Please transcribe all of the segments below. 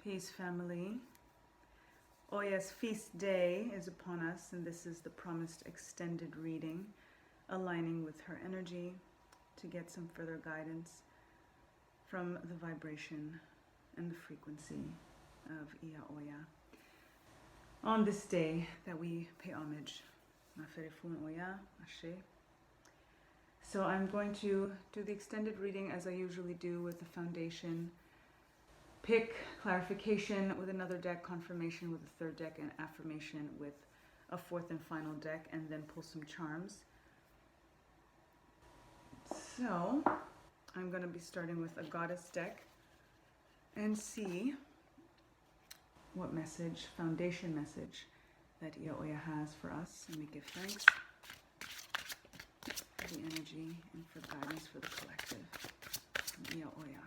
Peace, family. Oya's feast day is upon us, and this is the promised extended reading, aligning with her energy to get some further guidance from the vibration and the frequency of Iya Oya. On this day that we pay homage, Maferifun Oya, Ashe. So I'm going to do the extended reading as I usually do with the foundation. Pick clarification with another deck, confirmation with a third deck, and affirmation with a fourth and final deck, and then pull some charms. So I'm going to be starting with a goddess deck and see what message, foundation message, that Iya Oya has for us. And we give thanks for the energy and for guidance for the collective from Iya Oya.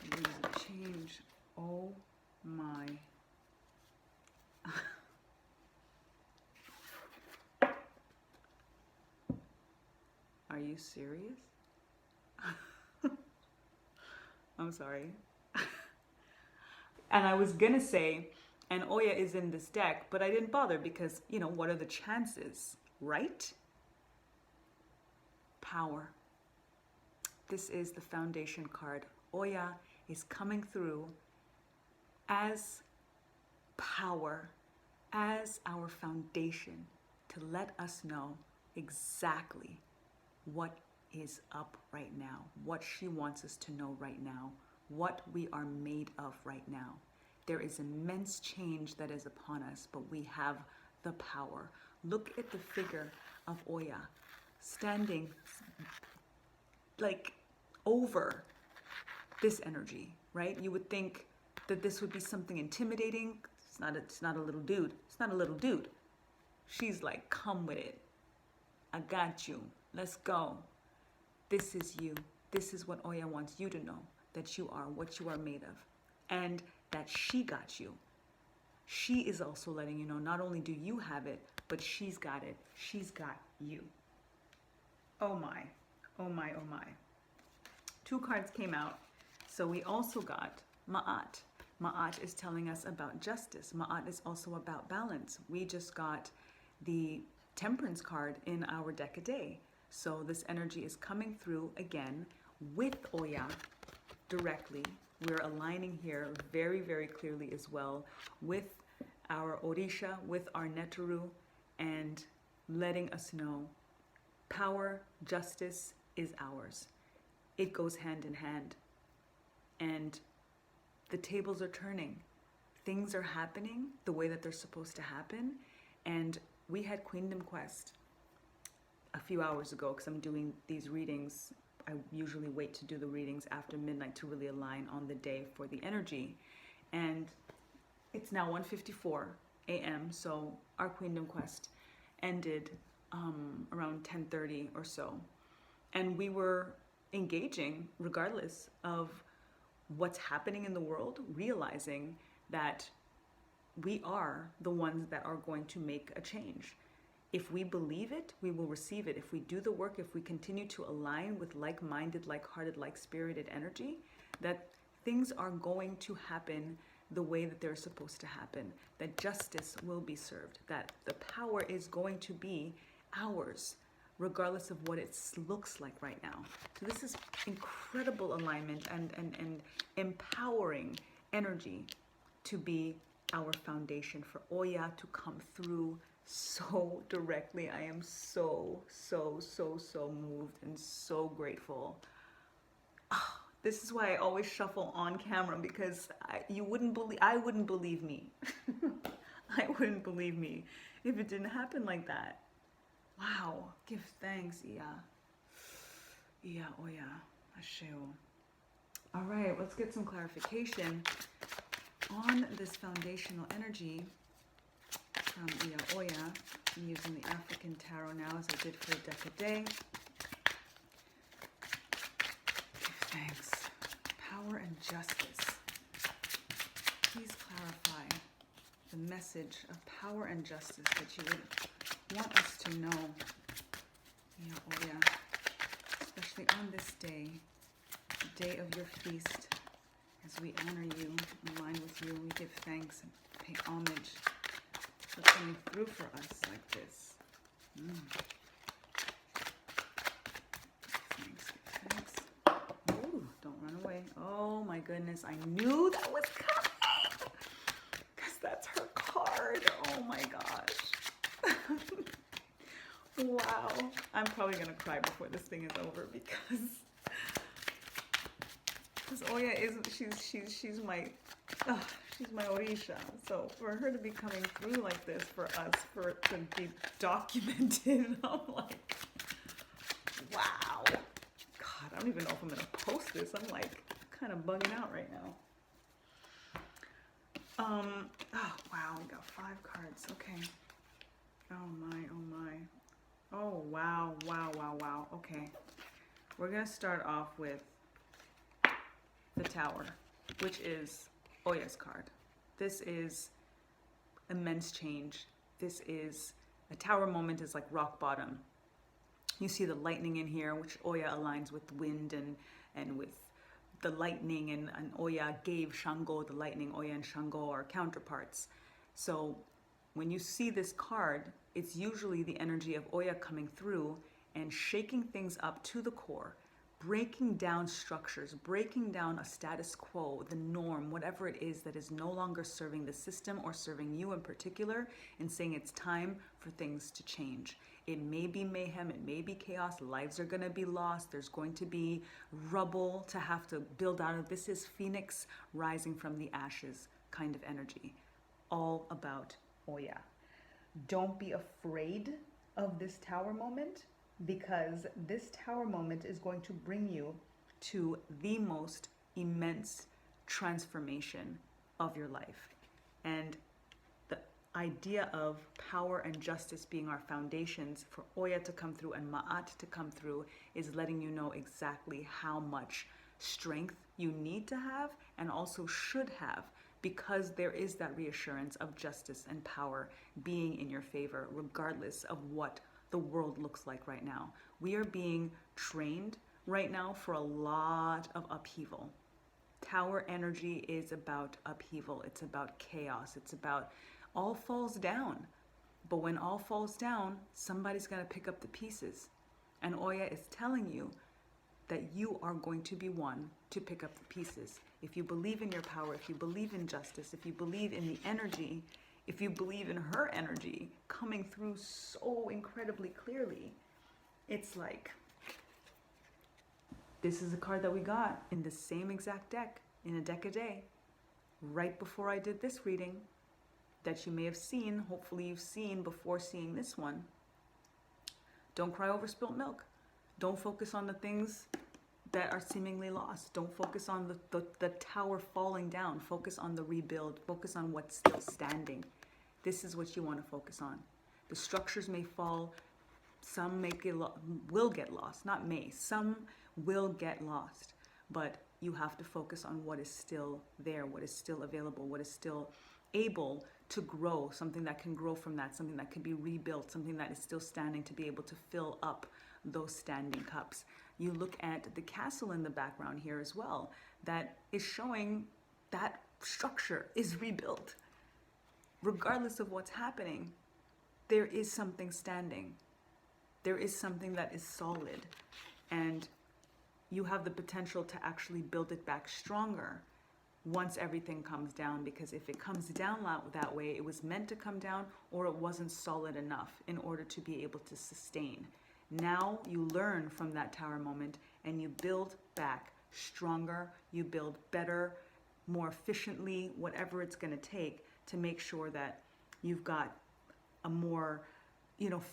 Winds of change. Oh my. Are you serious? I'm sorry. And I was gonna say, and Oya is in this deck, but I didn't bother because, you know, what are the chances, right? Power. This is the foundation card. Oya is coming through as power, as our foundation, to let us know exactly what is up right now, what she wants us to know right now, what we are made of right now. There is immense change that is upon us, but we have the power. Look at the figure of Oya standing like over this energy, right? You would think that this would be something intimidating. It's not a little dude. It's not a little dude. She's like, come with it. I got you. Let's go. This is you. This is what Oya wants you to know, that you are what you are made of, and that she got you. She is also letting you know, not only do you have it, but she's got it. She's got you. Oh my, oh my, oh my. Two cards came out. So we also got Ma'at. Ma'at is telling us about justice. Ma'at is also about balance. We just got the Temperance card in our deck a day. So this energy is coming through again with Oya directly. We're aligning here very, very clearly as well with our Orisa, with our Netaru, and letting us know power, justice is ours. It goes hand in hand. And the tables are turning. Things are happening the way that they're supposed to happen. And we had Queendom Quest a few hours ago, because I'm doing these readings. I usually wait to do the readings after midnight to really align on the day for the energy. And it's now 1:54 a.m. So our Queendom Quest ended around 10:30 or so. And we were engaging regardless of what's happening in the world, realizing that we are the ones that are going to make a change. If we believe it, we will receive it. If we do the work, if we continue to align with like-minded, like-hearted, like-spirited energy, that things are going to happen the way that they're supposed to happen, that justice will be served, that the power is going to be ours, regardless of what it looks like right now. So this is incredible alignment and empowering energy to be our foundation, for Oya to come through so directly. I am so moved and so grateful. Oh, this is why I always shuffle on camera, because I wouldn't believe me. I wouldn't believe me if it didn't happen like that. Wow, give thanks, Iya Oya, Asheo. All right, let's get some clarification on this foundational energy from Iya Oya. I'm using the African Tarot now, as I did for a deck a day. Give thanks. Power and justice. Please clarify the message of power and justice that you would want us to know, Iya Oya, especially on this day, day of your feast, as we honor you, align with you, we give thanks and pay homage for coming through for us like this. Thanks. Ooh, don't run away. Oh my goodness, I knew that was coming! Because that's her card. Oh my gosh. Wow. I'm probably going to cry before this thing is over because Oya is, she's my Orisa. So for her to be coming through like this for us, for it to be documented, I'm like, wow. God, I don't even know if I'm going to post this. I'm like kind of bugging out right now. Oh wow, we got 5 cards. Okay. Oh my, oh my. Oh wow, wow, wow, wow. Okay. We're going to start off with the Tower, which is Oya's card. This is immense change. This is a Tower moment, is like rock bottom. You see the lightning in here, which Oya aligns with wind and with the lightning, and Oya gave Shango the lightning. Oya and Shango are counterparts. So when you see this card, it's usually the energy of Oya coming through and shaking things up to the core, breaking down structures, breaking down a status quo, the norm, whatever it is that is no longer serving the system or serving you in particular, and saying it's time for things to change. It may be mayhem, it may be chaos, lives are going to be lost, there's going to be rubble to have to build out of. This is Phoenix rising from the ashes kind of energy, all about Oya. Don't be afraid of this Tower moment, because this Tower moment is going to bring you to the most immense transformation of your life. And the idea of power and justice being our foundations, for Oya to come through and Ma'at to come through, is letting you know exactly how much strength you need to have and also should have, because there is that reassurance of justice and power being in your favor, regardless of what the world looks like right now. We are being trained right now for a lot of upheaval. Tower energy is about upheaval. It's about chaos. It's about all falls down. But when all falls down, somebody's going to pick up the pieces. And Oya is telling you that you are going to be one to pick up the pieces. If you believe in your power, if you believe in justice, if you believe in the energy, if you believe in her energy coming through so incredibly clearly, it's like, this is a card that we got in the same exact deck, in a deck a day, right before I did this reading, that you may have seen, hopefully you've seen before seeing this one. Don't cry over spilt milk. Don't focus on the things that are seemingly lost. Don't focus on the tower falling down. Focus on the rebuild. Focus on what's still standing. This is what you want to focus on. The structures may fall. Some will get lost. Not may. Some will get lost. But you have to focus on what is still there, what is still available, what is still able to grow, something that can grow from that, something that can be rebuilt, something that is still standing to be able to fill up those standing cups. You look at the castle in the background here as well, that is showing that structure is rebuilt. Regardless of what's happening, there is something standing. There is something that is solid, and you have the potential to actually build it back stronger once everything comes down, because if it comes down that way, it was meant to come down, or it wasn't solid enough in order to be able to sustain. Now you learn from that tower moment and you build back stronger, you build better, more efficiently, whatever it's going to take to make sure that you've got a more,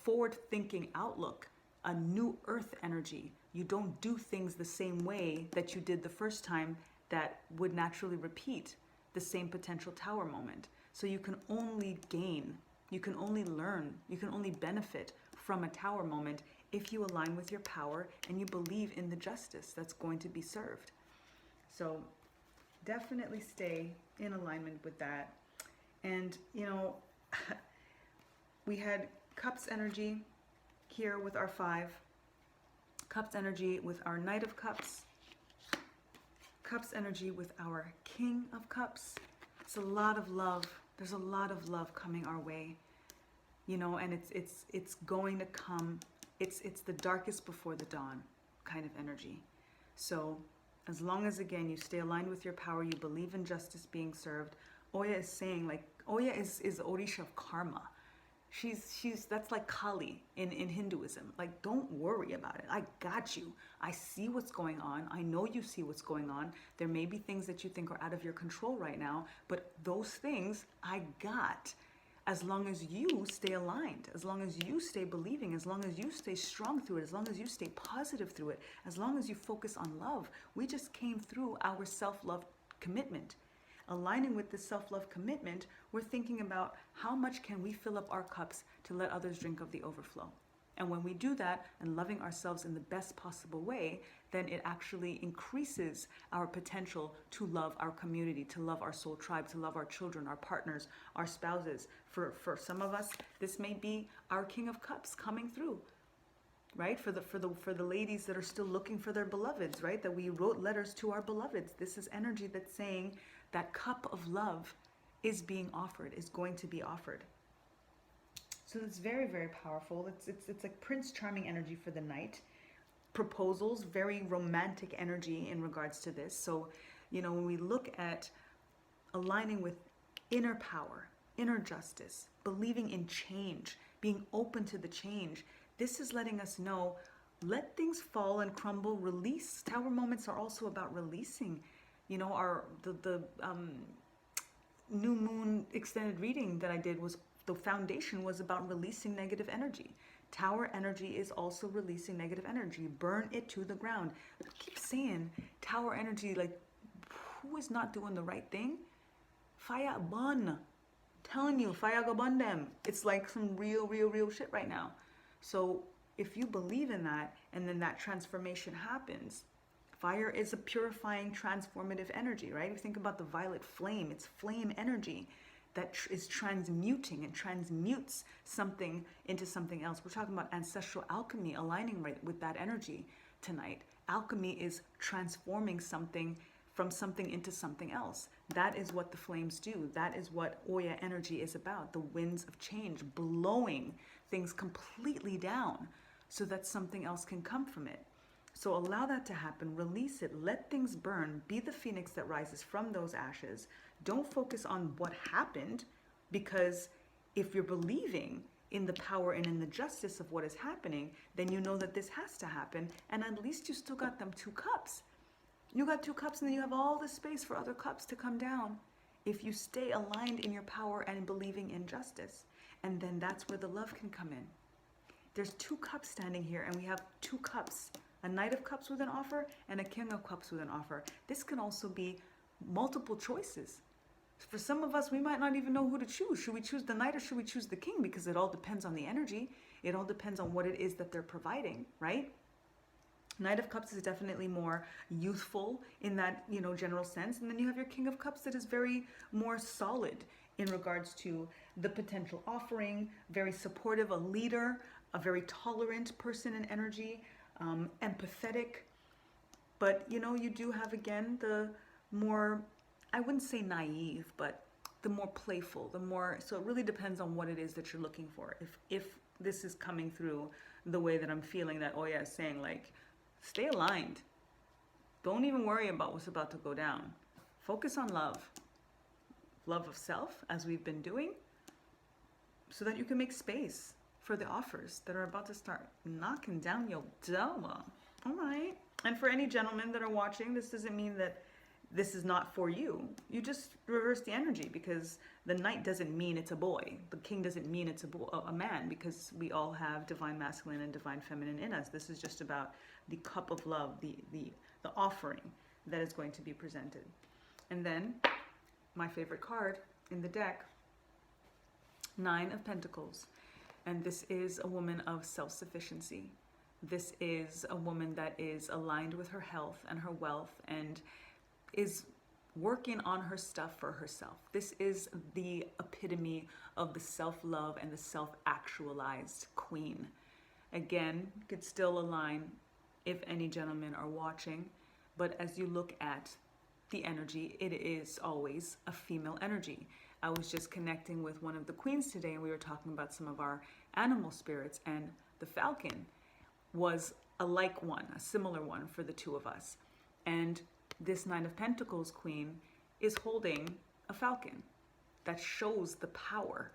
forward-thinking outlook, a new earth energy. You don't do things the same way that you did the first time that would naturally repeat the same potential tower moment. So you can only gain, you can only learn, you can only benefit from a tower moment if you align with your power and you believe in the justice that's going to be served. So definitely stay in alignment with that. And, we had Cups energy here with our 5, Cups energy with our Knight of Cups, Cups energy with our King of Cups. It's a lot of love. There's a lot of love coming our way, you know, and it's going to come. It's the darkest before the dawn kind of energy. So as long as, again, you stay aligned with your power, you believe in justice being served. Oya is saying, like, Oya is Orisha of karma. She's that's like Kali in Hinduism. Like, don't worry about it. I got you. I see what's going on. I know you see what's going on. There may be things that you think are out of your control right now, but those things I got. As long as you stay aligned, as long as you stay believing, as long as you stay strong through it, as long as you stay positive through it, as long as you focus on love. We just came through our self-love commitment. Aligning with this self-love commitment, we're thinking about how much can we fill up our cups to let others drink of the overflow. And when we do that and loving ourselves in the best possible way, then it actually increases our potential to love our community, to love our soul tribe, to love our children, our partners, our spouses. For some of us, this may be our King of Cups coming through, right? For the ladies that are still looking for their beloveds, right? That we wrote letters to our beloveds. This is energy that's saying that cup of love is being offered, is going to be offered. So it's very, very powerful. It's like Prince Charming energy for the night. Proposals, very romantic energy in regards to this. So, you know, when we look at aligning with inner power, inner justice, believing in change, being open to the change, this is letting us know, let things fall and crumble, release. Tower moments are also about releasing. You know, the new moon extended reading that I did was, the foundation was about releasing negative energy. Tower energy is also releasing negative energy. Burn it to the ground. I keep saying tower energy, like, who is not doing the right thing? Fire burn. Telling you, fire go burn them. It's like some real shit right now. So if you believe in that, and then that transformation happens, fire is a purifying, transformative energy, right? You think about the violet flame. It's flame energy that is transmuting and transmutes something into something else. We're talking about ancestral alchemy, aligning right with that energy tonight. Alchemy is transforming something from something into something else. That is what the flames do. That is what Oya energy is about. The winds of change, blowing things completely down so that something else can come from it. So allow that to happen, release it, let things burn, be the phoenix that rises from those ashes. Don't focus on what happened, because if you're believing in the power and in the justice of what is happening, then you know that this has to happen, and at least you still got them 2 cups. You got 2 cups, and then you have all the space for other cups to come down if you stay aligned in your power and believing in justice. And then that's where the love can come in. There's 2 cups standing here, and we have 2 cups. A Knight of Cups with an offer and a King of Cups with an offer. This can also be multiple choices. For some of us, we might not even know who to choose. Should we choose the Knight or should we choose the King? Because it all depends on the energy. It all depends on what it is that they're providing, right? Knight of Cups is definitely more youthful in that, you know, general sense. And then you have your King of Cups that is very more solid in regards to the potential offering, very supportive, a leader, a very tolerant person in energy, empathetic. But, you know, you do have, again, the more, I wouldn't say naive, but the more playful, the more, so it really depends on what it is that you're looking for. If this is coming through the way that I'm feeling that Oya is saying, like, stay aligned. Don't even worry about what's about to go down. Focus on love. Love of self, as we've been doing, so that you can make space for the offers that are about to start knocking down your door. All right. And for any gentlemen that are watching, this doesn't mean that this is not for you. You just reverse the energy, because the Knight doesn't mean it's a boy. The King doesn't mean it's a man, because we all have divine masculine and divine feminine in us. This is just about the cup of love, the offering that is going to be presented. And then my favorite card in the deck, 9 of Pentacles. And this is a woman of self-sufficiency. This is a woman that is aligned with her health and her wealth and is working on her stuff for herself. This is the epitome of the self-love and the self-actualized queen. Again, you could still align if any gentlemen are watching, but as you look at the energy, it is always a female energy. I was just connecting with one of the queens today, and we were talking about some of our animal spirits, and the falcon was a like one, a similar one for the two of us. And this Nine of Pentacles queen is holding a falcon. That shows the power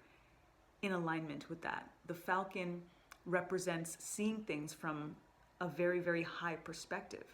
in alignment with that. The falcon represents seeing things from a very, very high perspective.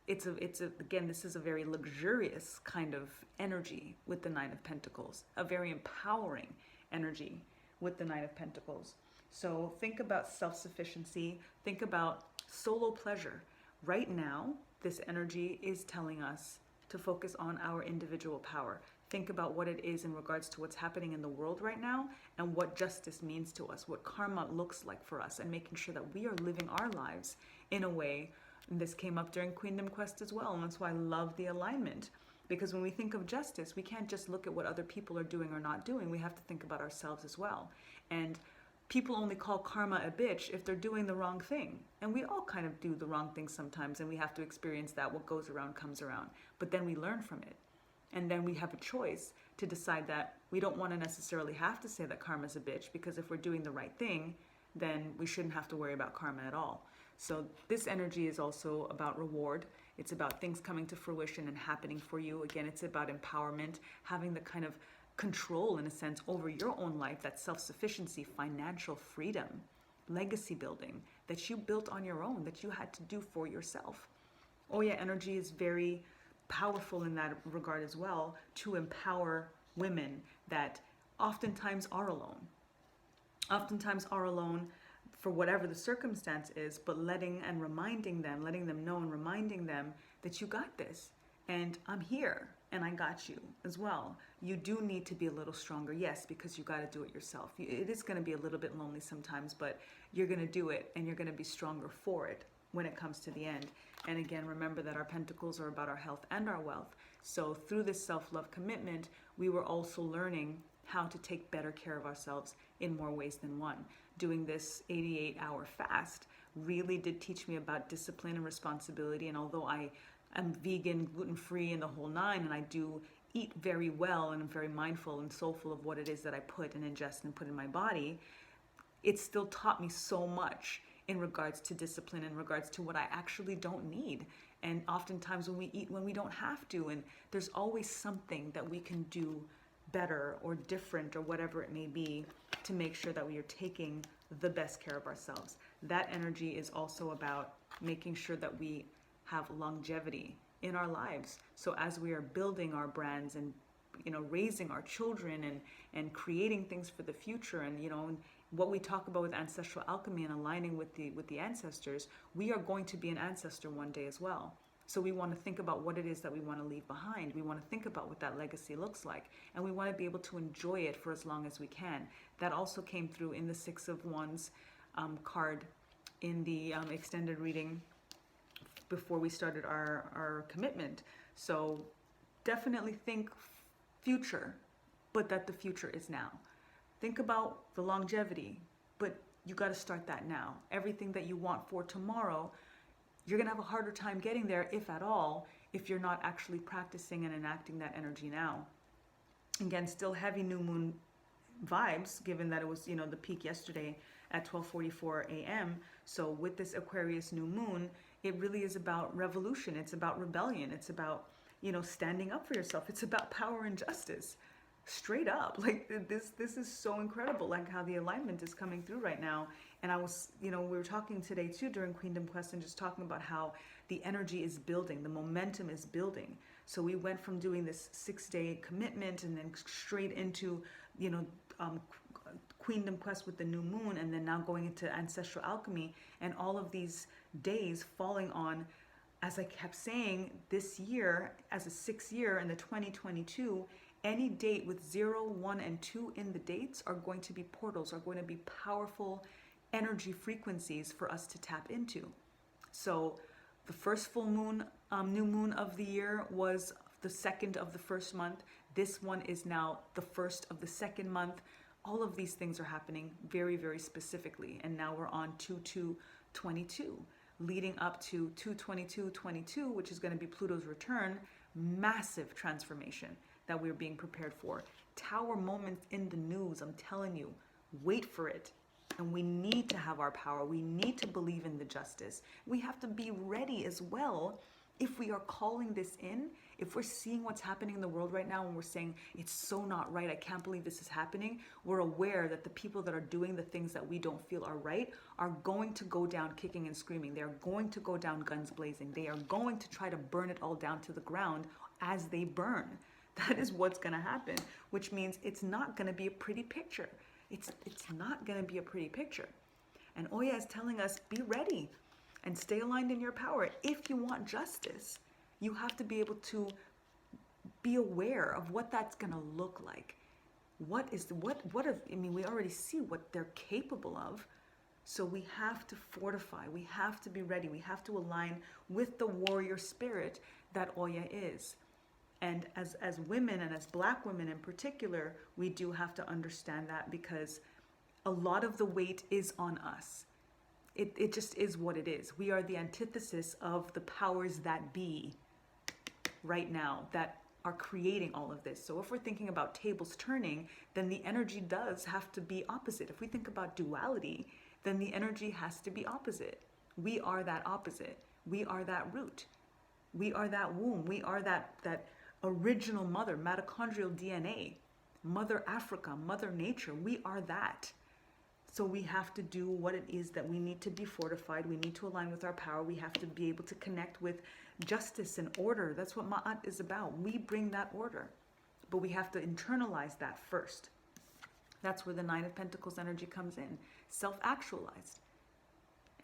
Again, this is a very luxurious kind of energy with the Nine of Pentacles, a very empowering energy with the Nine of Pentacles. So think about self-sufficiency, think about solo pleasure. Right now, this energy is telling us to focus on our individual power. Think about what it is in regards to what's happening in the world right now and what justice means to us, what karma looks like for us, and making sure that we are living our lives in a way. And this came up during Queendom Quest as well, and that's why I love the alignment. Because when we think of justice, we can't just look at what other people are doing or not doing. We have to think about ourselves as well. And people only call karma a bitch if they're doing the wrong thing. And we all kind of do the wrong thing sometimes, and we have to experience that what goes around comes around. But then we learn from it. And then we have a choice to decide that we don't want to necessarily have to say that karma's a bitch, because if we're doing the right thing, then we shouldn't have to worry about karma at all. So this energy is also about reward. It's about things coming to fruition and happening for you. Again, it's about empowerment, having the kind of control, in a sense, over your own life, that self-sufficiency, financial freedom, legacy building that you built on your own, that you had to do for yourself. Oya energy is very powerful in that regard as well, to empower women that oftentimes are alone. Oftentimes are alone for whatever the circumstance is, but letting them know and reminding them that you got this, and I'm here, and I got you as well. You do need to be a little stronger, yes, because you got to do it yourself. It is going to be a little bit lonely sometimes, but you're going to do it, and you're going to be stronger for it when it comes to the end. And again, remember that our pentacles are about our health and our wealth. So through this self-love commitment, we were also learning how to take better care of ourselves in more ways than one. Doing this 88-hour fast really did teach me about discipline and responsibility. And although I am vegan, gluten-free, and the whole nine, and I do eat very well, and I'm very mindful and soulful of what it is that I put and ingest and put in my body, it still taught me so much in regards to discipline, in regards to what I actually don't need. And oftentimes when we eat when we don't have to, and there's always something that we can do better or different or whatever it may be to make sure that we are taking the best care of ourselves. That energy is also about making sure that we have longevity in our lives. So as we are building our brands and raising our children and creating things for the future, and what we talk about with ancestral alchemy and aligning with the ancestors, we are going to be an ancestor one day as well. So we want to think about what it is that we want to leave behind. We want to think about what that legacy looks like, and we want to be able to enjoy it for as long as we can. That also came through in the Six of Wands card in the extended reading before we started our commitment. So definitely think future, but that the future is now. Think about the longevity, but you got to start that now. Everything that you want for tomorrow, you're going to have a harder time getting there, if at all, if you're not actually practicing and enacting that energy now. Again, still heavy new moon vibes, given that it was, the peak yesterday at 12:44 a.m. So with this Aquarius new moon, it really is about revolution. It's about rebellion. It's about, standing up for yourself. It's about power and justice. Straight up, like this is so incredible, like how the alignment is coming through right now. And I was, we were talking today too during Queendom Quest, and just talking about how the energy is building, the momentum is building. So we went from doing this 6-day commitment and then straight into, Queendom Quest with the new moon, and then now going into ancestral alchemy, and all of these days falling on, as I kept saying, this year as a 6th year in the 2022. Any date with 0, 1, and 2 in the dates are going to be portals, are going to be powerful energy frequencies for us to tap into. So the first full moon, new moon of the year was the 2nd of the first month. This one is now the 1st of the 2nd month. All of these things are happening very, very specifically. And now we're on 2/2/22. leading up to 2/22/22, which is going to be Pluto's return, massive transformation that we're being prepared for. Tower moments in the news, I'm telling you, wait for it. And we need to have our power. We need to believe in the justice. We have to be ready as well if we are calling this in, if we're seeing what's happening in the world right now and we're saying, it's so not right, I can't believe this is happening, we're aware that the people that are doing the things that we don't feel are right are going to go down kicking and screaming. They're going to go down guns blazing. They are going to try to burn it all down to the ground as they burn. That is what's going to happen, which means it's not going to be a pretty picture. It's not going to be a pretty picture. And Oya is telling us, be ready and stay aligned in your power. If you want justice, you have to be able to be aware of what that's going to look like. I mean, we already see what they're capable of. So we have to fortify. We have to be ready. We have to align with the warrior spirit that Oya is. And as women, and as Black women in particular, we do have to understand that, because a lot of the weight is on us. It just is what it is. We are the antithesis of the powers that be right now that are creating all of this. So if we're thinking about tables turning, then the energy does have to be opposite. If we think about duality, then the energy has to be opposite. We are that opposite. We are that root. We are that womb. We are that original mother, mitochondrial DNA, Mother Africa, Mother Nature. We are that. So we have to do what it is that we need to be fortified. We need to align with our power. We have to be able to connect with justice and order. That's what Ma'at is about. We bring that order, but we have to internalize that first. That's where the Nine of Pentacles energy comes in. Self-actualized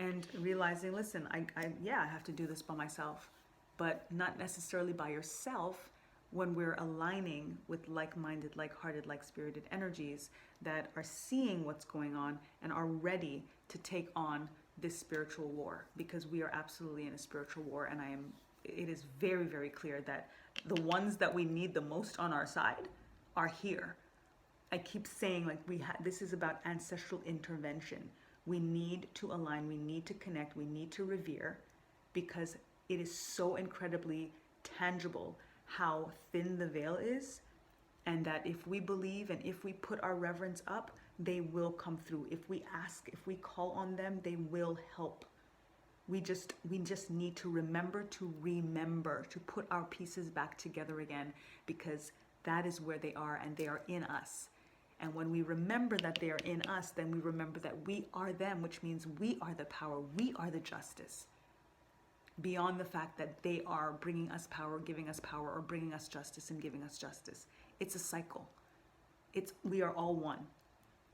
and realizing, listen, I have to do this by myself, but not necessarily by yourself. When we're aligning with like-minded, like-hearted, like-spirited energies that are seeing what's going on and are ready to take on this spiritual war, because we are absolutely in a spiritual war. And it is very, very clear that the ones that we need the most on our side are here. I keep saying, like, this is about ancestral intervention. We need to align, we need to connect, we need to revere, because it is so incredibly tangible how thin the veil is, and that if we believe and if we put our reverence up, they will come through. If we ask, if we call on them, they will help. We just need to remember to put our pieces back together again, because that is where they are, and they are in us. And when we remember that they are in us, then we remember that we are them, which means we are the power, we are the justice. Beyond the fact that they are bringing us power, giving us power, or bringing us justice and giving us justice. It's a cycle. We are all one.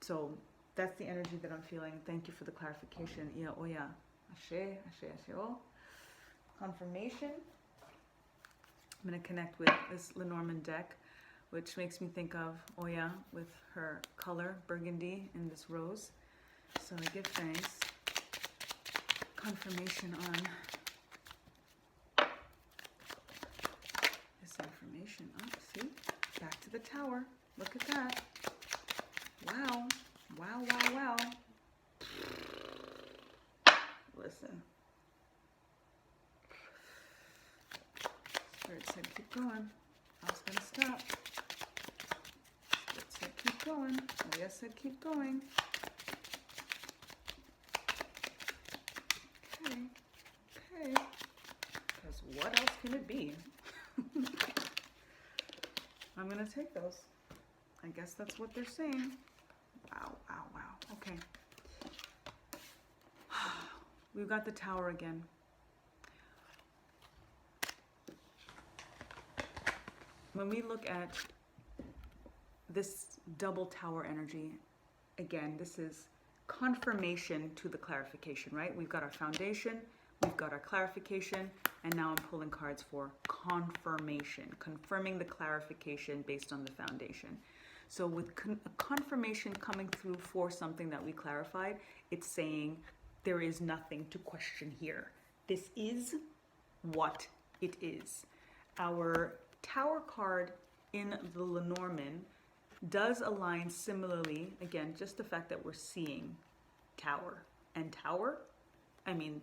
So that's the energy that I'm feeling. Thank you for the clarification. Oya. Ashe, ashe, ashe. Oh. Confirmation. I'm going to connect with this Lenormand deck, which makes me think of Oya with her color, burgundy, in this rose. So I give thanks. Confirmation on information. Oh, see? Back to the tower. Look at that. Wow. Wow, wow, wow. Listen. Spirit said keep going. I was going to stop. Spirit said keep going. Oya said keep going. Okay. Okay. Because what else can it be? I'm going to take those. I guess that's what they're saying. Wow, wow, wow. Okay. We've got the tower again. When we look at this double tower energy, again, this is confirmation to the clarification, right? We've got our foundation, we've got our clarification, and now I'm pulling cards for confirmation, confirming the clarification based on the foundation. So with a confirmation coming through for something that we clarified, it's saying there is nothing to question here. This is what it is. Our tower card in the Lenormand does align similarly. Again, just the fact that we're seeing tower and tower. I mean,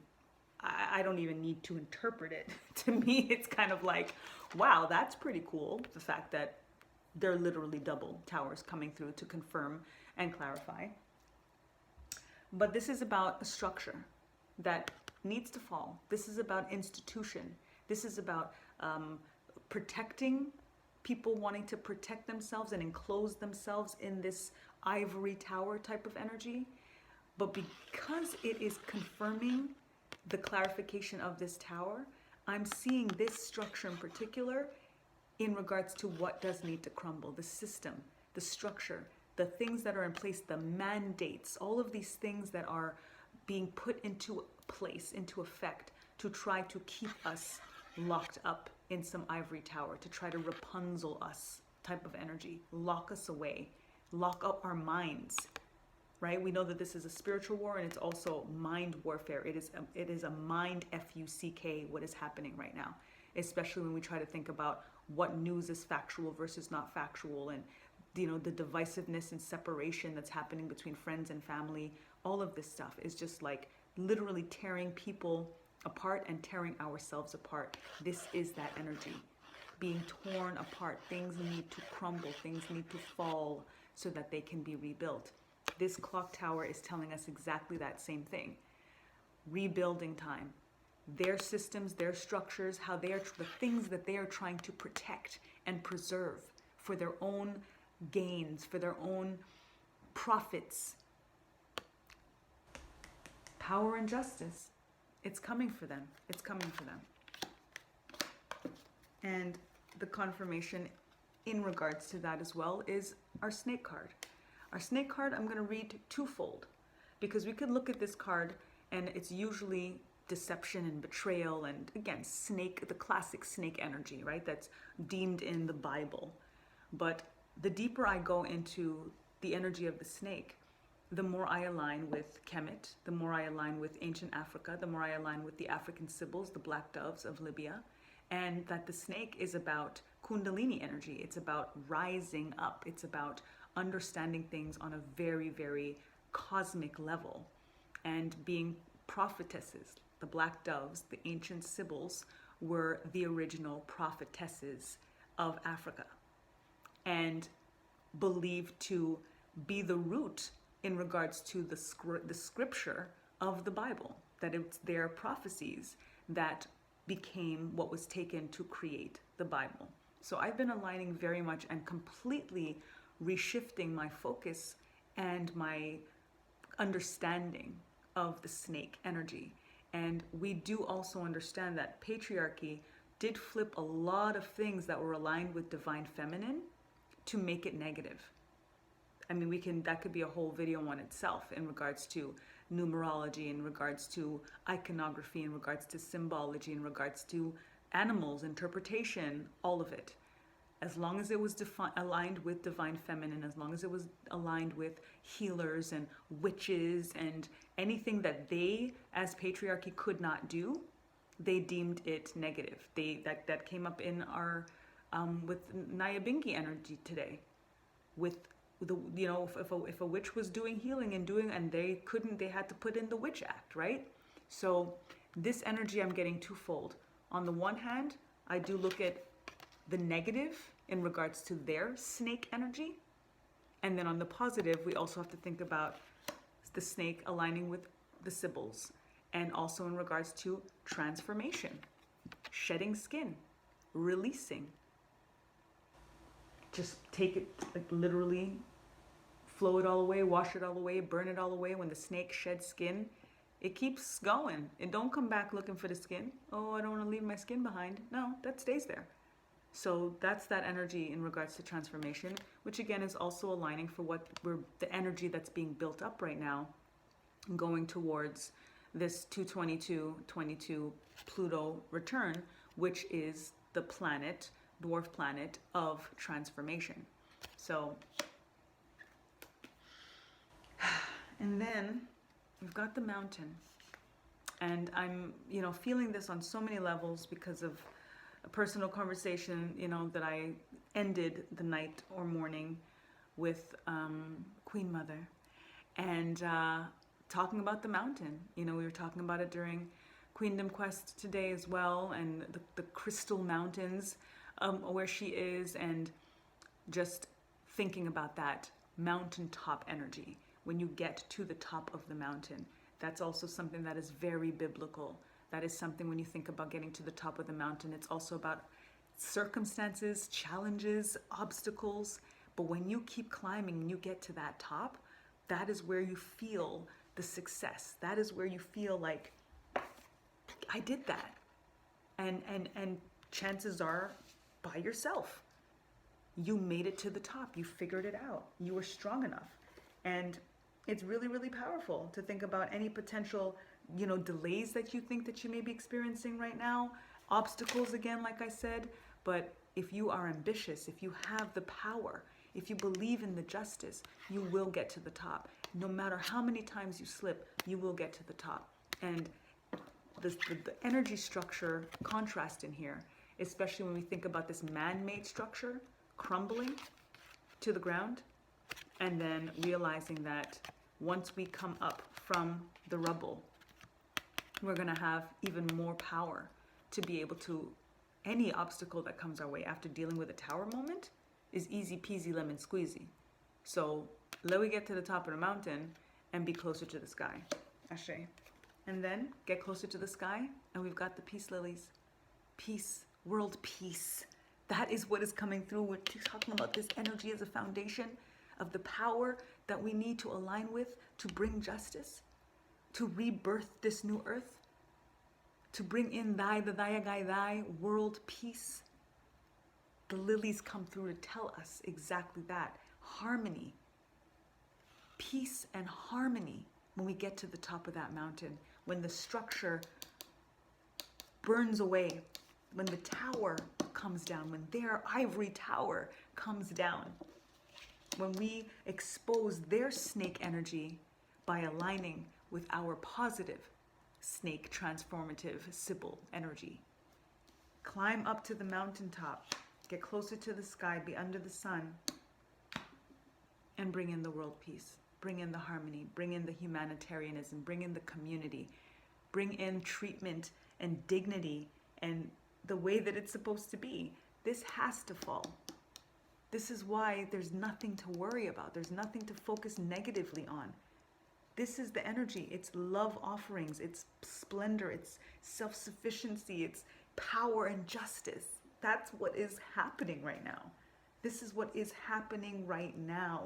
I don't even need to interpret it. To me, it's kind of like, wow, that's pretty cool. The fact that they're literally double towers coming through to confirm and clarify. But this is about a structure that needs to fall. This is about institution. This is about protecting, people wanting to protect themselves and enclose themselves in this ivory tower type of energy. But because it is confirming the clarification of this tower, I'm seeing this structure in particular in regards to what does need to crumble, the system, the structure, the things that are in place, the mandates, all of these things that are being put into place, into effect, to try to keep us locked up in some ivory tower, to try to Rapunzel us type of energy, lock us away, lock up our minds, right? We know that this is a spiritual war, and it's also mind warfare. It is a mind F-U-C-K, what is happening right now, especially when we try to think about what news is factual versus not factual, and the divisiveness and separation that's happening between friends and family. All of this stuff is just like literally tearing people apart and tearing ourselves apart. This is that energy being torn apart. Things need to crumble, things need to fall so that they can be rebuilt. This clock tower is telling us exactly that same thing. Rebuilding time. Their systems, their structures, how they are, the things that they are trying to protect and preserve for their own gains, for their own profits. Power and justice. It's coming for them. It's coming for them. And the confirmation in regards to that as well is our snake card. Our snake card, I'm going to read twofold, because we could look at this card and it's usually deception and betrayal, and again, snake, the classic snake energy, right? That's deemed in the Bible. But the deeper I go into the energy of the snake, the more I align with Kemet, the more I align with ancient Africa, the more I align with the African Sibyls, the black doves of Libya, and that the snake is about Kundalini energy. It's about rising up. It's about understanding things on a very, very cosmic level, and being prophetesses. The black doves, the ancient Sibyls, were the original prophetesses of Africa, and believed to be the root in regards to the scripture of the Bible, that it's their prophecies that became what was taken to create the Bible. So I've been aligning very much and completely reshifting my focus and my understanding of the snake energy. And we do also understand that patriarchy did flip a lot of things that were aligned with divine feminine to make it negative. I mean, that could be a whole video on itself in regards to numerology, in regards to iconography, in regards to symbology, in regards to animals, interpretation, all of it. As long as it was aligned with divine feminine, as long as it was aligned with healers and witches and anything that they, as patriarchy, could not do, they deemed it negative. That came up in our with Nyabingi energy today, with if a witch was doing healing and they had to put in the Witch Act, right? So this energy I'm getting twofold. On the one hand, I do look at the negative in regards to their snake energy, and then on the positive, we also have to think about the snake aligning with the Sibyls, and also in regards to transformation, shedding skin, releasing. Just take it, like literally flow it all away, wash it all away, burn it all away. When the snake sheds skin, it keeps going. It don't come back looking for the skin. Oh, I don't want to leave my skin behind. No, that stays there. So that's that energy in regards to transformation, which again is also aligning for the energy that's being built up right now, going towards this 222 Pluto return, which is the planet, dwarf planet of transformation. So, and then we've got the mountain, and I'm, feeling this on so many levels because of a personal conversation, that I ended the night or morning with Queen Mother, and talking about the mountain. We were talking about it during Queendom Quest today as well, and the Crystal Mountains where she is, and just thinking about that mountaintop energy. When you get to the top of the mountain, that's also something that is very biblical. That is something, when you think about getting to the top of the mountain, it's also about circumstances, challenges, obstacles. But when you keep climbing and you get to that top, that is where you feel the success. That is where you feel like, I did that. And chances are, by yourself, you made it to the top. You figured it out. You were strong enough. And it's really, really powerful to think about any potential, delays that you think that you may be experiencing right now, obstacles again, like I said. But if you are ambitious, if you have the power, if you believe in the justice, you will get to the top. No matter how many times you slip, you will get to the top. And the energy structure contrast in here, especially when we think about this man-made structure crumbling to the ground, and then realizing that once we come up from the rubble, we're going to have even more power to be able to, any obstacle that comes our way after dealing with a tower moment is easy peasy lemon squeezy. So let me get to the top of the mountain and be closer to the sky. Ashe. And then get closer to the sky, and we've got the peace lilies. Peace, world peace. That is what is coming through. We're talking about this energy as a foundation of the power that we need to align with to bring justice, to rebirth this new earth, to bring in thy world peace. The lilies come through to tell us exactly that. Harmony, peace and harmony when we get to the top of that mountain, when the structure burns away, when the tower comes down, when their ivory tower comes down, when we expose their snake energy by aligning with our positive snake transformative Sybil energy. Climb up to the mountaintop, get closer to the sky, be under the sun, and bring in the world peace. Bring in the harmony, bring in the humanitarianism, bring in the community, bring in treatment and dignity and the way that it's supposed to be. This has to fall. This is why there's nothing to worry about. There's nothing to focus negatively on. This is the energy. It's love offerings. It's splendor. It's self-sufficiency. It's power and justice. That's what is happening right now. This is what is happening right now.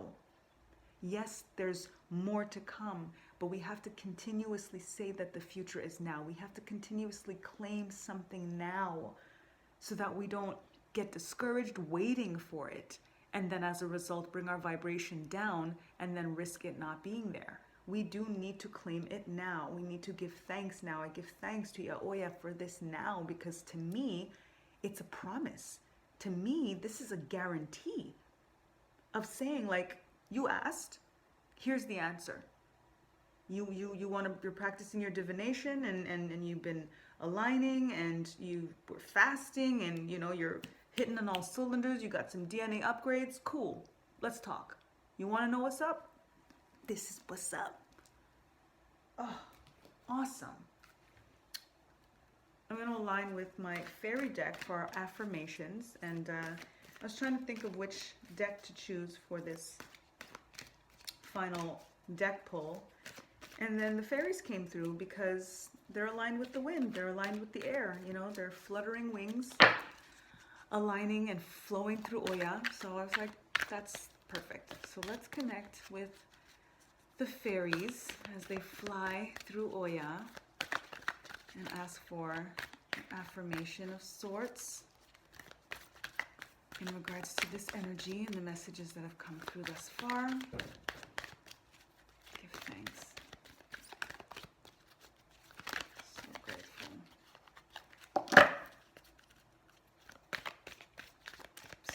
Yes, there's more to come, but we have to continuously say that the future is now. We have to continuously claim something now so that we don't get discouraged waiting for it, and then as a result bring our vibration down and then risk it not being there. We do need to claim it now. We need to give thanks now. I give thanks to Yaoya for this now, because to me, it's a promise. To me, this is a guarantee of saying, like, you asked, here's the answer. You want to, you're practicing your divination and you've been aligning and you were fasting and you're hitting on all cylinders. You got some DNA upgrades. Cool. Let's talk. You want to know what's up? This is what's up. Oh, awesome. I'm going to align with my fairy deck for our affirmations, and I was trying to think of which deck to choose for this final deck pull, and then the fairies came through because they're aligned with the wind, they're aligned with the air, they're fluttering wings, aligning and flowing through Oya. So I was like, that's perfect. So let's connect with the fairies as they fly through Oya and ask for an affirmation of sorts in regards to this energy and the messages that have come through thus far. Give thanks. So grateful.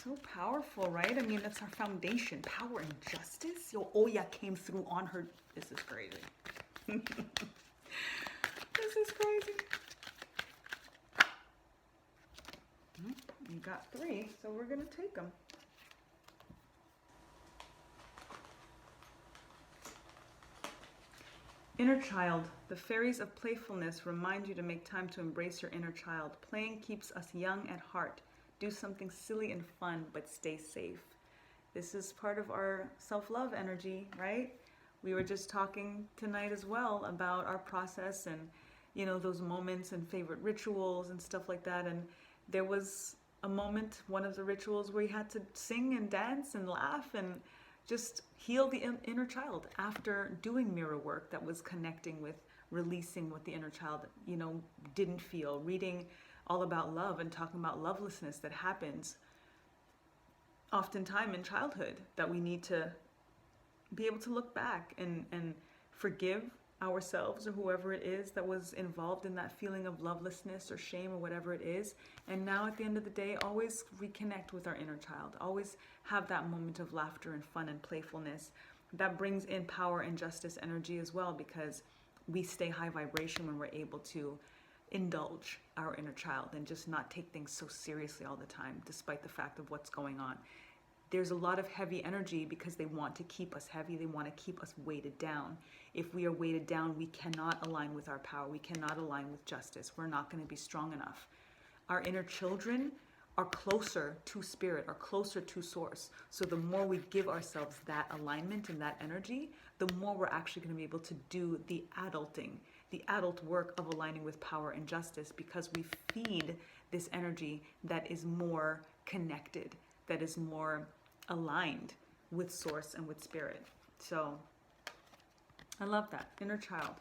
So powerful, right? I mean, that's our foundation. Power and justice. Yo, Oya came through on her. This is crazy. This is crazy. You got 3, so we're going to take them. Inner child. The fairies of playfulness remind you to make time to embrace your inner child. Playing keeps us young at heart. Do something silly and fun, but stay safe. This is part of our self-love energy, right? We were just talking tonight as well about our process and, you know, those moments and favorite rituals and stuff like that. And there was a moment, one of the rituals, where you had to sing and dance and laugh and just heal the inner child after doing mirror work that was connecting with releasing what the inner child, you know, didn't feel. Reading all about love and talking about lovelessness that happens oftentimes in childhood, that we need to be able to look back and forgive ourselves or whoever it is that was involved in that feeling of lovelessness or shame or whatever it is. And now at the end of the day, always reconnect with our inner child. Always have that moment of laughter and fun and playfulness. That brings in power and justice energy as well, because we stay high vibration when we're able to indulge our inner child and just not take things so seriously all the time, despite the fact of what's going on. There's a lot of heavy energy because they want to keep us heavy. They want to keep us weighted down. If we are weighted down, we cannot align with our power. We cannot align with justice. We're not going to be strong enough. Our inner children are closer to spirit, are closer to source. So the more we give ourselves that alignment and that energy, the more we're actually going to be able to do the adulting, the adult work of aligning with power and justice, because we feed this energy that is more connected, that is more aligned with source and with spirit. So I love that. Inner child.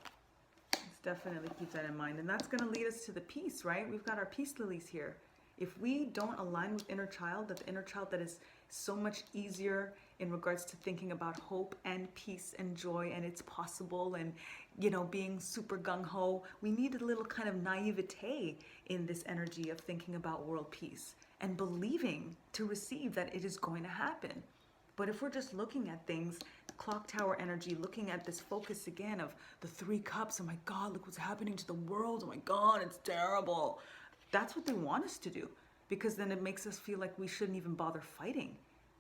Let's definitely keep that in mind. And that's going to lead us to the peace, right? We've got our peace lilies here. If we don't align with inner child, that the inner child that is so much easier in regards to thinking about hope and peace and joy, and it's possible, and, you know, being super gung-ho, we need a little kind of naivete in this energy of thinking about world peace and believing to receive that it is going to happen. But if we're just looking at things, clock tower energy, looking at this focus again of the 3 cups, oh my God, look what's happening to the world, oh my God, it's terrible. That's what they want us to do, because then it makes us feel like we shouldn't even bother fighting.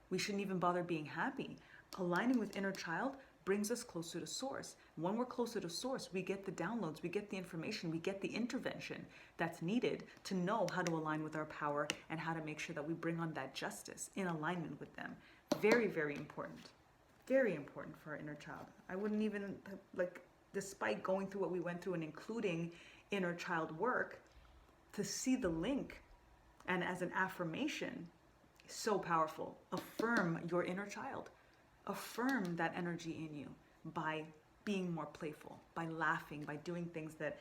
We shouldn't even bother being happy. Aligning with inner child brings us closer to source. When we're closer to source, we get the downloads, we get the information, we get the intervention that's needed to know how to align with our power and how to make sure that we bring on that justice in alignment with them. Very, very important. Very important for our inner child. I wouldn't even, like, despite going through what we went through and including inner child work, to see the link and as an affirmation, so powerful. Affirm your inner child. Affirm that energy in you by being more playful, by laughing, by doing things that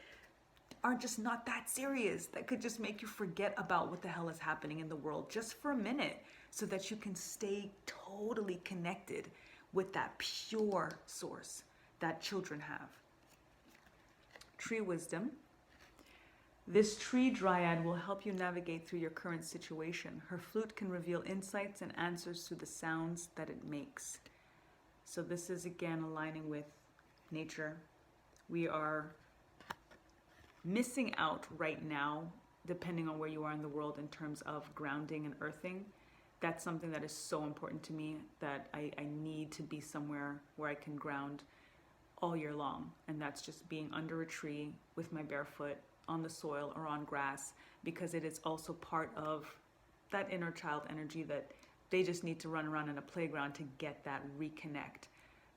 are just not that serious, that could just make you forget about what the hell is happening in the world just for a minute, so that you can stay totally connected with that pure source that children have. Tree wisdom. This tree dryad will help you navigate through your current situation. Her flute can reveal insights and answers to the sounds that it makes. So this is again aligning with nature. We are missing out right now, depending on where you are in the world, in terms of grounding and earthing. That's something that is so important to me, that I need to be somewhere where I can ground all year long. And that's just being under a tree with my bare foot on the soil or on grass, because it is also part of that inner child energy that they just need to run around in a playground to get that reconnect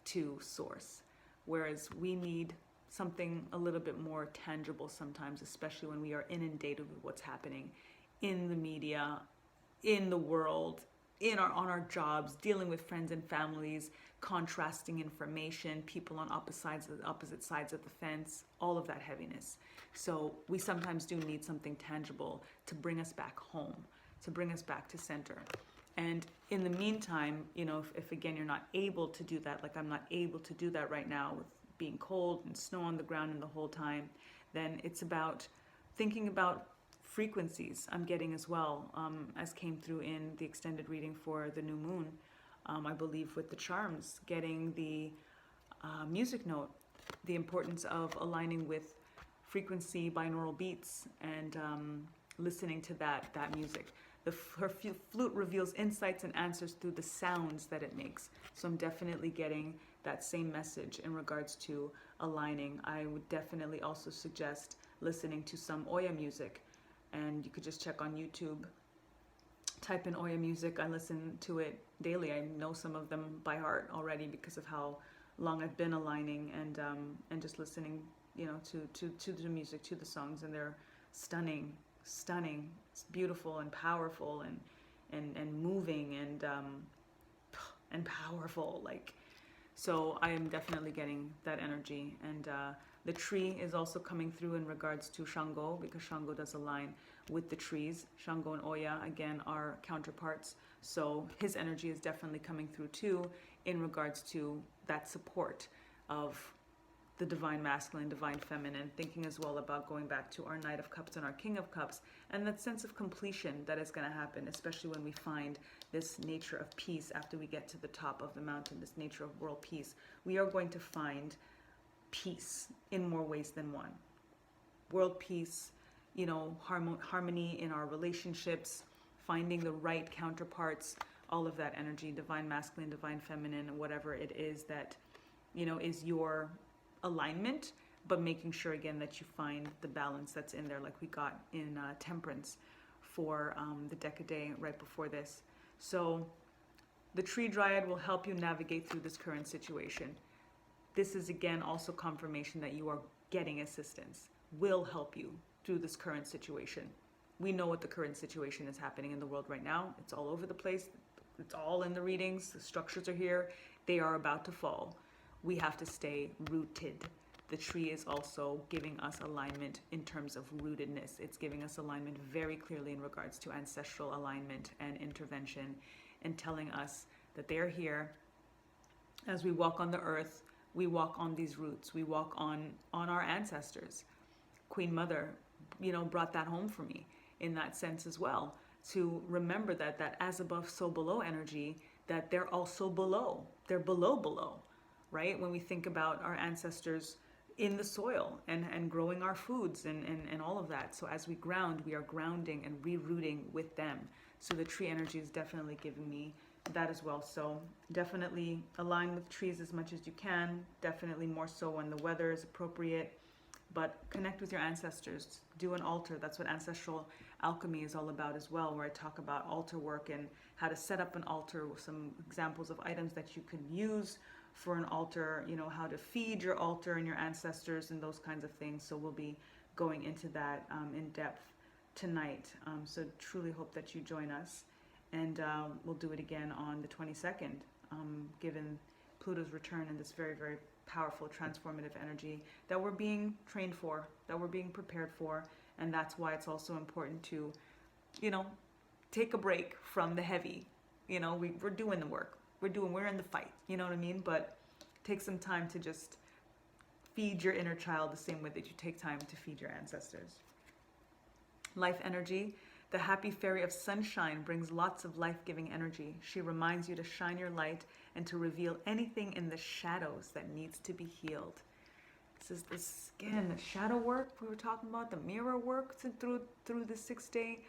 to source. Whereas we need something a little bit more tangible sometimes, especially when we are inundated with what's happening in the media, in the world, on our jobs, dealing with friends and families, contrasting information, people on opposite sides of the fence, all of that heaviness. So we sometimes do need something tangible to bring us back home, to bring us back to center. And in the meantime, you know, if again you're not able to do that, like I'm not able to do that right now with being cold and snow on the ground and the whole time, then it's about thinking about frequencies I'm getting as well, as came through in the extended reading for the new moon. I believe with the charms, getting the music note, the importance of aligning with frequency binaural beats and listening to that music. Her flute reveals insights and answers through the sounds that it makes. So I'm definitely getting that same message in regards to aligning. I would definitely also suggest listening to some Oya music, and you could just check on YouTube, type in Oya music. I listen to it daily. I know some of them by heart already because of how long I've been aligning, and just listening, you know, to the music, to the songs, and they're stunning. It's beautiful and powerful and moving and powerful. Like, so I am definitely getting that energy. And the tree is also coming through in regards to Shango, because Shango does align with the trees. Shango and Oya, again, are counterparts. So his energy is definitely coming through too in regards to that support of the divine masculine, divine feminine, thinking as well about going back to our Knight of Cups and our King of Cups, and that sense of completion that is going to happen, especially when we find this nature of peace after we get to the top of the mountain, this nature of world peace. We are going to find peace in more ways than one. World peace, you know, harmony in our relationships, finding the right counterparts, all of that energy, divine masculine, divine feminine, whatever it is that, you know, is your alignment, but making sure again that you find the balance that's in there, like we got in Temperance for the Decade right before this. So the tree dryad will help you navigate through this current situation. This is again also confirmation that you are getting assistance, will help you through this current situation. We know what the current situation is happening in the world right now. It's all over the place. It's all in the readings. The structures are here. They are about to fall. We have to stay rooted. The tree is also giving us alignment in terms of rootedness. It's giving us alignment very clearly in regards to ancestral alignment and intervention, and telling us that they're here. As we walk on the earth, we walk on these roots. We walk on our ancestors. Queen Mother, you know, brought that home for me in that sense as well, to remember that as above, so below energy, that they're also below. They're below. Right? When we think about our ancestors in the soil and growing our foods and all of that. So as we ground, we are grounding and rerouting with them. So the tree energy is definitely giving me that as well. So definitely align with trees as much as you can. Definitely more so when the weather is appropriate. But connect with your ancestors. Do an altar. That's what ancestral alchemy is all about as well, where I talk about altar work and how to set up an altar with some examples of items that you can use for an altar, you know, how to feed your altar and your ancestors and those kinds of things. So we'll be going into that in depth tonight. So truly hope that you join us. And we'll do it again on the 22nd, given Pluto's return in this very, very powerful transformative energy that we're being trained for, that we're being prepared for. And that's why it's also important to, you know, take a break from the heavy. You know, we're doing the work. We're in the fight, you know what I mean? But take some time to just feed your inner child the same way that you take time to feed your ancestors. Life energy. The happy fairy of sunshine brings lots of life-giving energy. She reminds you to shine your light and to reveal anything in the shadows that needs to be healed. This is this, again, the shadow work we were talking about, the mirror work through the 6-day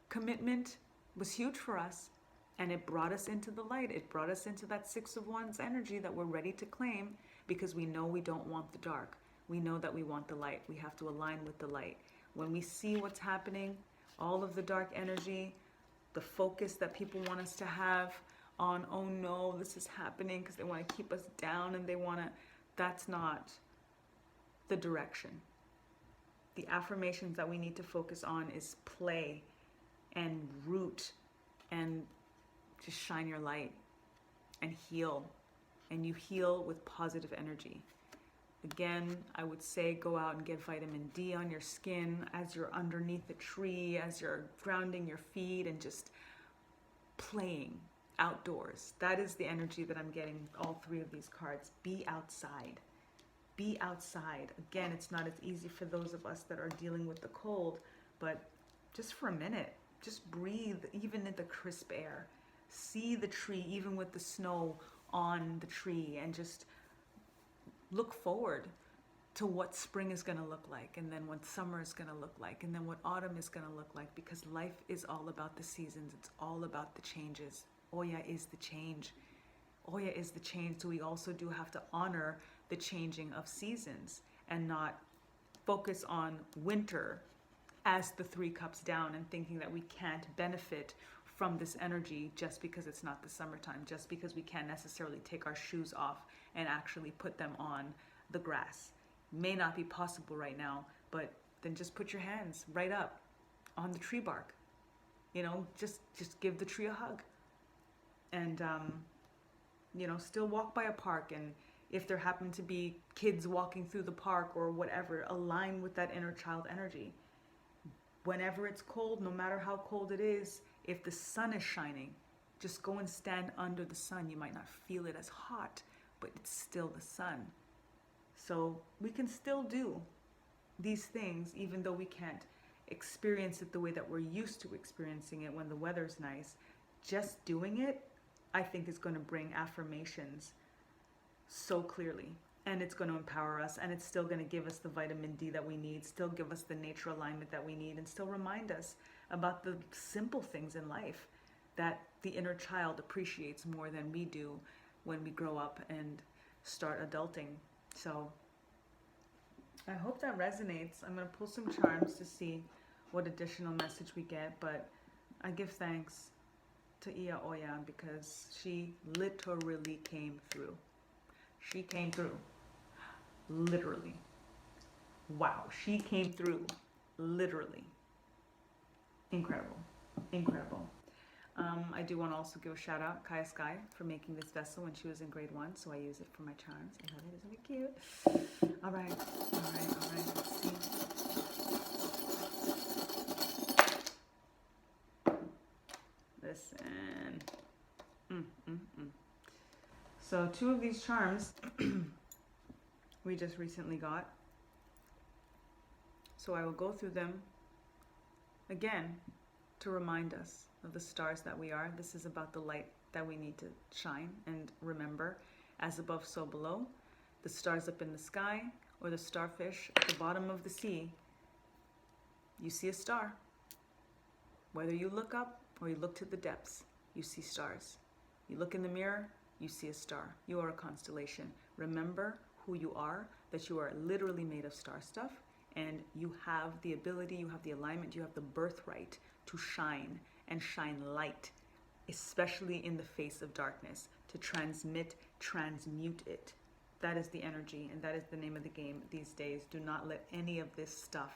commitment was huge for us. And it brought us into the light. It brought us into that 6 of Wands energy that we're ready to claim, because we know we don't want the dark. We know that we want the light. We have to align with the light. When we see what's happening, all of the dark energy, the focus that people want us to have on, oh no, this is happening because they want to keep us down and they want to, that's not the direction. The affirmations that we need to focus on is play and root and just shine your light and heal. And you heal with positive energy. Again, I would say go out and get vitamin D on your skin as you're underneath the tree, as you're grounding your feet and just playing outdoors. That is the energy that I'm getting all 3 of these cards. Be outside. Be outside. Again, it's not as easy for those of us that are dealing with the cold, but just for a minute, just breathe even in the crisp air. See the tree even with the snow on the tree, and just look forward to what spring is going to look like, and then what summer is going to look like, and then what autumn is going to look like, because life is all about the seasons. It's all about the changes. Oya is the change. Oya is the change. So we also do have to honor the changing of seasons and not focus on winter as the 3 cups down and thinking that we can't benefit from this energy just because it's not the summertime, just because we can't necessarily take our shoes off and actually put them on the grass. May not be possible right now, but then just put your hands right up on the tree bark. You know, just give the tree a hug. And, you know, still walk by a park, and if there happen to be kids walking through the park or whatever, align with that inner child energy. Whenever it's cold, no matter how cold it is, if the sun is shining, just go and stand under the sun. You might not feel it as hot, but it's still the sun. So we can still do these things even though we can't experience it the way that we're used to experiencing it when the weather's nice. Just doing it, I think, is going to bring affirmations so clearly, and it's going to empower us, and it's still going to give us the vitamin D that we need, still give us the nature alignment that we need, and still remind us about the simple things in life that the inner child appreciates more than we do when we grow up and start adulting. So I hope that resonates. I'm going to pull some charms to see what additional message we get, but I give thanks to Iya Oya because she literally came through. She came through. Literally. Wow, she came through. Literally. Incredible. Incredible. I do want to also give a shout out Kaya Sky for making this vessel when she was in grade 1, so I use it for my charms. I thought it is really cute. All right. Let's see. Listen. So 2 of these charms we just recently got. So I will go through them again to remind us of the stars that we are. This is about the light that we need to shine and remember. As above, so below. The stars up in the sky, or the starfish at the bottom of the sea. You see a star. Whether you look up or you look to the depths, you see stars. You look in the mirror, you see a star. You are a constellation. Remember who you are, that you are literally made of star stuff, and you have the ability, you have the alignment, you have the birthright to shine and shine light, especially in the face of darkness, to transmit, transmute it. That is the energy, and that is the name of the game these days. Do not let any of this stuff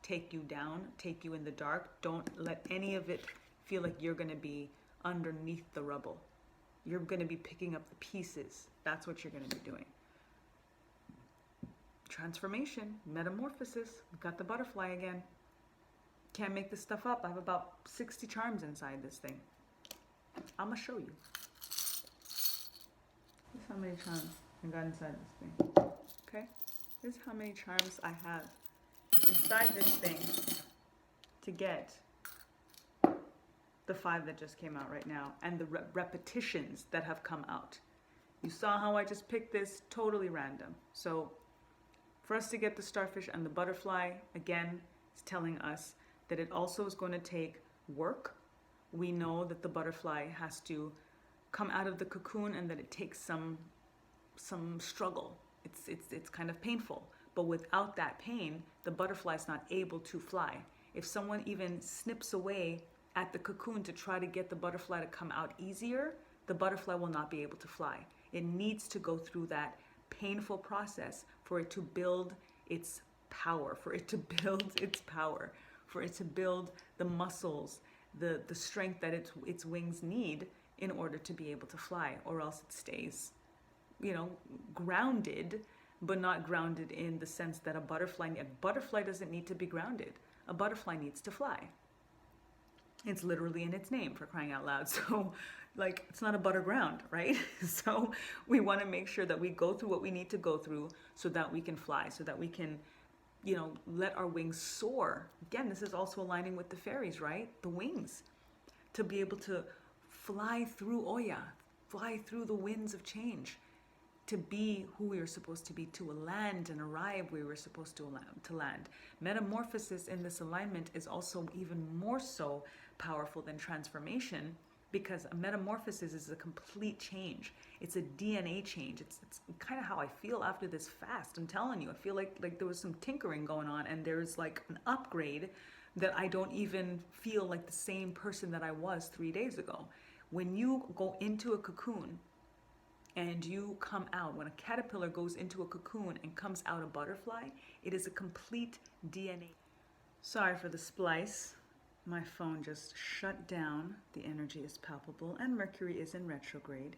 take you down, take you in the dark. Don't let any of it feel like you're going to be underneath the rubble. You're going to be picking up the pieces. That's what you're going to be doing. Transformation, metamorphosis. We've got the butterfly again. Can't make this stuff up. I have about 60 charms inside this thing. I'm going to show you. This is how many charms I got inside this thing. Okay? This is how many charms I have inside this thing to get the 5 that just came out right now, and the repetitions that have come out. You saw how I just picked this, totally random. So for us to get the starfish and the butterfly, again, it's telling us that it also is going to take work. We know that the butterfly has to come out of the cocoon and that it takes some struggle. It's kind of painful. But without that pain, the butterfly is not able to fly. If someone even snips away at the cocoon to try to get the butterfly to come out easier, the butterfly will not be able to fly. It needs to go through that painful process for it to build its power, for it to build the muscles, the strength that its wings need in order to be able to fly, or else it stays, grounded, but not grounded in the sense that a butterfly doesn't need to be grounded. A butterfly needs to fly. It's literally in its name, for crying out loud. So, it's not a butter ground, right? So we want to make sure that we go through what we need to go through so that we can fly, so that we can, let our wings soar. Again, this is also aligning with the fairies, right? The wings. To be able to fly through Oya, fly through the winds of change, to be who we are supposed to be, to land and arrive where we were supposed to land. Metamorphosis in this alignment is also even more so powerful than transformation, because a metamorphosis is a complete change. It's a DNA change. It's kind of how I feel after this fast. I'm telling you, I feel like there was some tinkering going on, and there's like an upgrade that I don't even feel like the same person that I was 3 days ago. When you go into a cocoon and you come out, when a caterpillar goes into a cocoon and comes out a butterfly, it is a complete DNA. Sorry for the splice. My phone just shut down. The energy is palpable and Mercury is in retrograde.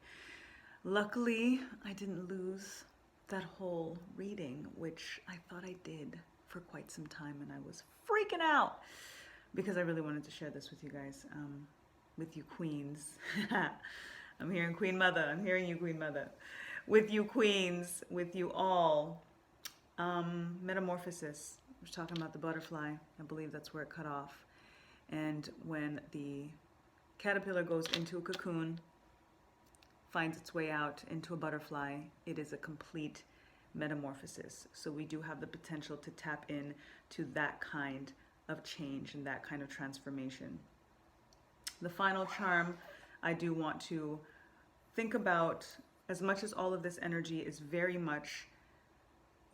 Luckily, I didn't lose that whole reading, which I thought I did for quite some time, and I was freaking out because I really wanted to share this with you guys, with you queens. I'm hearing Queen Mother. I'm hearing you, Queen Mother. With you queens, with you all. Metamorphosis. I was talking about the butterfly. I believe that's where it cut off. And when the caterpillar goes into a cocoon, finds its way out into a butterfly, it is a complete metamorphosis. So we do have the potential to tap in to that kind of change and that kind of transformation. The final charm, I do want to think about, as much as all of this energy is very much,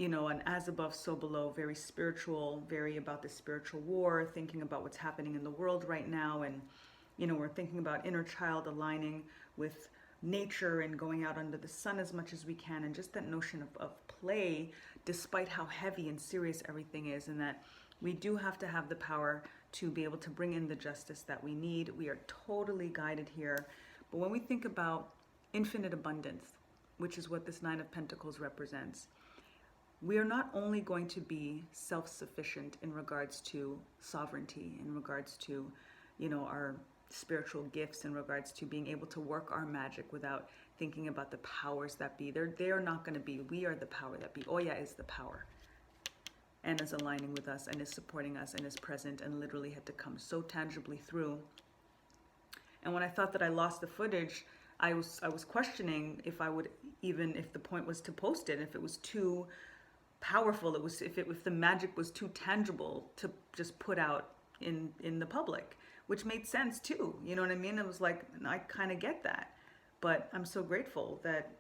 an as above, so below, very spiritual, very about the spiritual war, thinking about what's happening in the world right now. And, we're thinking about inner child aligning with nature and going out under the sun as much as we can. And just that notion of play, despite how heavy and serious everything is, and that we do have to have the power to be able to bring in the justice that we need. We are totally guided here. But when we think about infinite abundance, which is what this Nine of Pentacles represents, we are not only going to be self-sufficient in regards to sovereignty, in regards to, our spiritual gifts, in regards to being able to work our magic without thinking about the powers that be. They are not going to be. We are the power that be. Oya is the power, and is aligning with us and is supporting us and is present and literally had to come so tangibly through. And when I thought that I lost the footage, I was questioning if I would, even if the point was to post it, if it was too powerful, if the magic was too tangible to just put out in the public, which made sense too. You know what I mean? It was like, I kind of get that, but I'm so grateful that,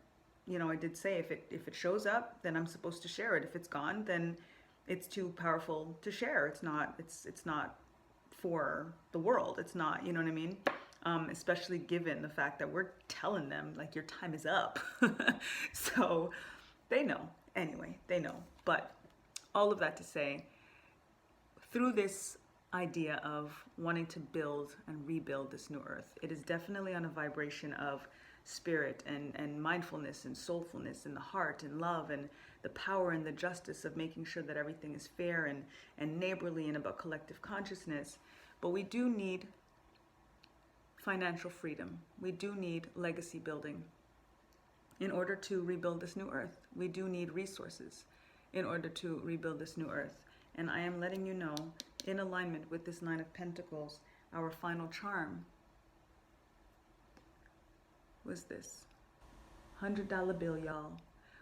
I did say if it shows up, then I'm supposed to share it. If it's gone, then it's too powerful to share. It's not for the world. It's not, you know what I mean? Especially given the fact that we're telling them like your time is up. So they know. Anyway, they know. But all of that to say, through this idea of wanting to build and rebuild this new earth, it is definitely on a vibration of spirit and mindfulness and soulfulness and the heart and love and the power and the justice of making sure that everything is fair and neighborly and about collective consciousness. But we do need financial freedom. We do need legacy building in order to rebuild this new earth. We do need resources in order to rebuild this new earth. And I am letting you know, in alignment with this Nine of Pentacles, our final charm was this $100 bill, y'all,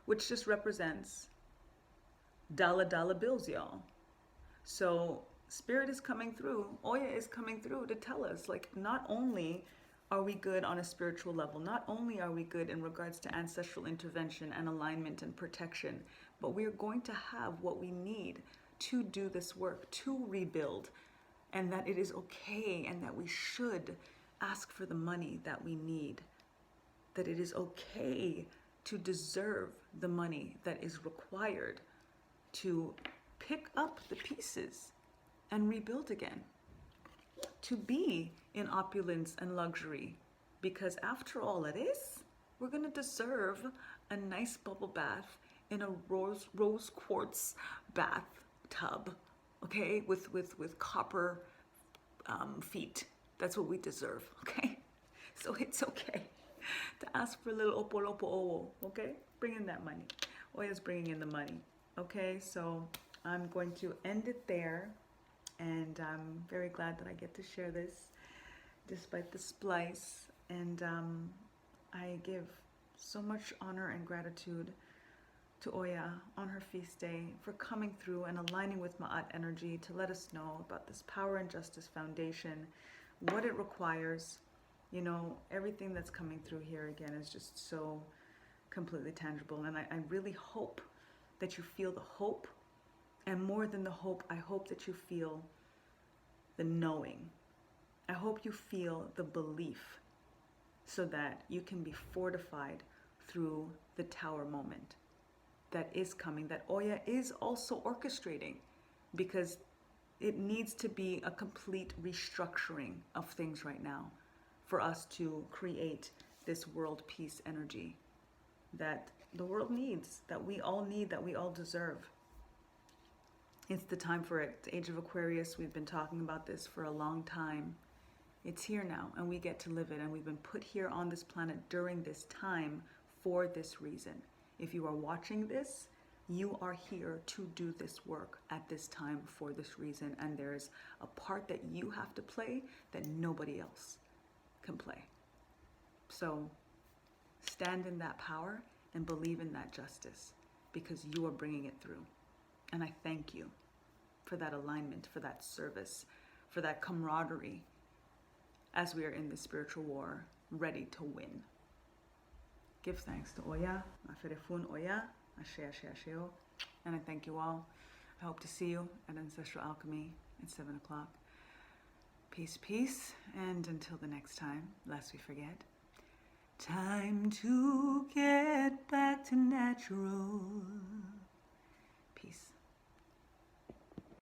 which just represents dollar bills, y'all. So Spirit is coming through, Oya is coming through to tell us, like, not only are we good on a spiritual level, not only are we good in regards to ancestral intervention and alignment and protection, but we are going to have what we need to do this work, to rebuild, and that it is okay and that we should ask for the money that we need, that it is okay to deserve the money that is required to pick up the pieces and rebuild again, to be in opulence and luxury, because after all it is, we're gonna deserve a nice bubble bath in a rose quartz bathtub, okay, with copper feet. That's what we deserve, okay? So it's okay to ask for a little opolopo owo, okay? Bring in that money. Oya's bringing in the money, okay? So I'm going to end it there. And I'm very glad that I get to share this despite the splice. And I give so much honor and gratitude to Oya on her feast day for coming through and aligning with Ma'at energy to let us know about this Power and Justice Foundation, what it requires, You know, everything that's coming through here again is just so completely tangible. And I really hope that you feel the hope. And more than the hope, I hope that you feel the knowing. I hope you feel the belief so that you can be fortified through the tower moment that is coming, that Oya is also orchestrating, because it needs to be a complete restructuring of things right now for us to create this world peace energy that the world needs, that we all need, that we all deserve. It's the time for it. The Age of Aquarius, we've been talking about this for a long time. It's here now, and we get to live it, and we've been put here on this planet during this time for this reason. If you are watching this, you are here to do this work at this time for this reason, and there's a part that you have to play that nobody else can play. So stand in that power and believe in that justice, because you are bringing it through. And I thank you for that alignment, for that service, for that camaraderie as we are in this spiritual war, ready to win. Give thanks to Oya, Aferefun Oya, Ashe Ashe Asheo, and I thank you all. I hope to see you at Ancestral Alchemy at 7 o'clock. Peace, peace, and until the next time, lest we forget, time to get back to natural.